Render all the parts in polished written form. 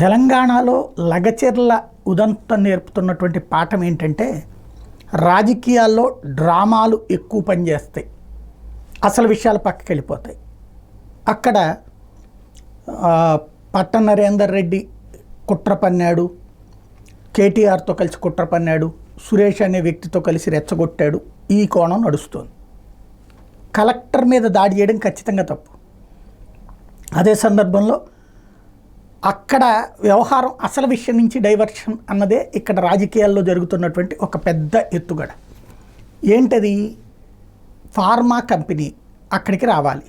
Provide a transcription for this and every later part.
తెలంగాణలో లగచెర్ల ఉదంతం నేర్పుతున్నటువంటి పాఠం ఏంటంటే రాజకీయాల్లో డ్రామాలు ఎక్కువ పనిచేస్తాయి, అసలు విషయాలు పక్కకి వెళ్ళిపోతాయి. అక్కడ పట్ట నరేందర్ రెడ్డి కుట్ర పన్నాడు, కేటీఆర్తో కలిసి కుట్ర పన్నాడు, సురేష్ అనే వ్యక్తితో కలిసి రెచ్చగొట్టాడు, ఈ కోణం నడుస్తుంది. కలెక్టర్ మీద దాడి చేయడం ఖచ్చితంగా తప్పు. అదే సందర్భంలో అక్కడ వ్యవహారం అసలు విషయం నుంచి డైవర్షన్ అన్నదే ఇక్కడ రాజకీయాల్లో జరుగుతున్నటువంటి ఒక పెద్ద ఎత్తుగడ. ఏంటది? ఫార్మా కంపెనీ అక్కడికి రావాలి.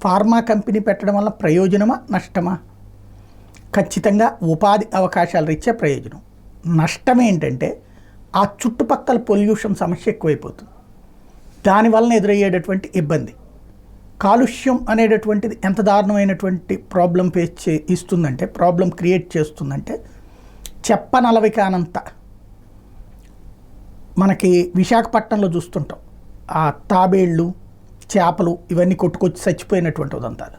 ఫార్మా కంపెనీ పెట్టడం వల్ల ప్రయోజనమా నష్టమా? ఖచ్చితంగా ఉపాధి అవకాశాలు ఇచ్చే ప్రయోజనం. నష్టం ఏంటంటే ఆ చుట్టుపక్కల పొల్యూషన్ సమస్య ఎక్కువైపోతుంది, దానివలన ఎదురయ్యేటటువంటి ఇబ్బంది. కాలుష్యం అనేటటువంటిది ఎంత దారుణమైనటువంటి ప్రాబ్లం ఇస్తుందంటే, ప్రాబ్లం క్రియేట్ చేస్తుందంటే చెప్పనలవి కానంత. మనకి విశాఖపట్నంలో చూస్తుంటాం, ఆ తాబేళ్ళు, చేపలు ఇవన్నీ కొట్టుకొచ్చి చచ్చిపోయినటువంటి ఉదంతాలు.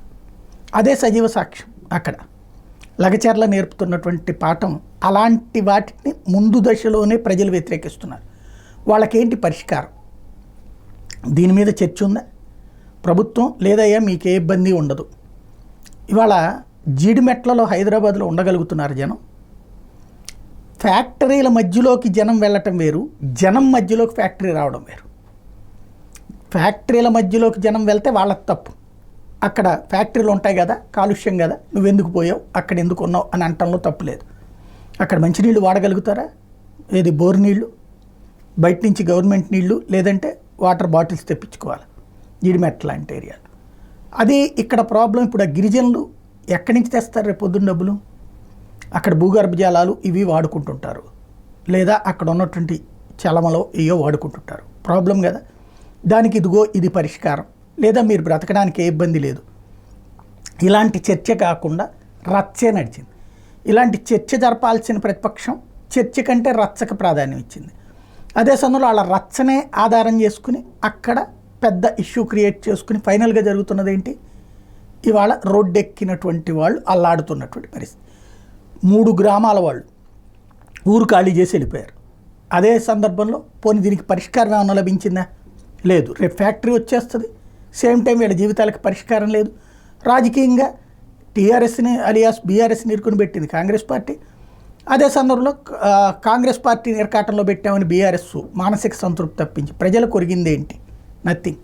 అదే సజీవ సాక్ష్యం. అక్కడ లగచెర్ల నేర్పుతున్నటువంటి పాఠం అలాంటి వాటిని ముందు దశలోనే ప్రజలు వ్యతిరేకిస్తున్నారు. వాళ్ళకేంటి పరిష్కారం? దీని మీద చర్చ ఉందా? ప్రభుత్వం లేదయ్యా మీకు ఏ ఇబ్బంది ఉండదు. ఇవాళ జీడిమెట్లలో హైదరాబాద్లో ఉండగలుగుతున్నారు జనం. ఫ్యాక్టరీల మధ్యలోకి జనం వెళ్ళటం వేరు, జనం మధ్యలోకి ఫ్యాక్టరీ రావడం వేరు. ఫ్యాక్టరీల మధ్యలోకి జనం వెళ్తే వాళ్ళకి తప్పు. అక్కడ ఫ్యాక్టరీలు ఉంటాయి కదా, కాలుష్యం కదా, నువ్వెందుకు పోయావు, అక్కడ ఎందుకు ఉన్నావు అని అంటంలో తప్పు లేదు. అక్కడ మంచినీళ్ళు వాడగలుగుతారా? ఏది బోర్ నీళ్ళు, బయట నుంచి గవర్నమెంట్ నీళ్ళు, లేదంటే వాటర్ బాటిల్స్ తెప్పించుకోవాలి జీడిమెట్ల లాంటి ఏరియాలో. అదే ఇక్కడ ప్రాబ్లం. ఇప్పుడు ఆ గిరిజనులు ఎక్కడి నుంచి తెస్తారు రేపు పొద్దున్న డబ్బులు? అక్కడ భూగర్భ జలాలు ఇవి వాడుకుంటుంటారు, లేదా అక్కడ ఉన్నటువంటి చలమలో ఇయో వాడుకుంటుంటారు. ప్రాబ్లం కదా. దానికి ఇదిగో ఇది పరిష్కారం, లేదా మీరు బ్రతకడానికి ఏ ఇబ్బంది లేదు. ఇలాంటి చర్చ కాకుండా రచ్చే నడిచింది. ఇలాంటి చర్చ జరపాల్సిన ప్రతిపక్షం చర్చ కంటే రచ్చకు ప్రాధాన్యం ఇచ్చింది. అదే సమయంలో వాళ్ళ రచ్చనే ఆధారం చేసుకుని అక్కడ పెద్ద ఇష్యూ క్రియేట్ చేసుకుని ఫైనల్గా జరుగుతున్నది ఏంటి? ఇవాళ రోడ్డెక్కినటువంటి వాళ్ళు అల్లాడుతున్నటువంటి పరిస్థితి. 3 గ్రామాల వాళ్ళు ఊరు ఖాళీ చేసి వెళ్ళిపోయారు. అదే సందర్భంలో పోనీ దీనికి పరిష్కారం ఏమైనా లభించిందా? లేదు. రేపు ఫ్యాక్టరీ వచ్చేస్తుంది, సేమ్ టైం వీళ్ళ జీవితాలకు పరిష్కారం లేదు. రాజకీయంగా టీఆర్ఎస్ని అలియాస్ బీఆర్ఎస్ని ఇరుకుని పెట్టింది కాంగ్రెస్ పార్టీ. అదే సందర్భంలో కాంగ్రెస్ పార్టీని ఇరకాటంలో పెట్టామని బీఆర్ఎస్ మానసిక సంతృప్తి తప్పించి ప్రజలకు ఒరిగింది ఏంటి? నథింగ్.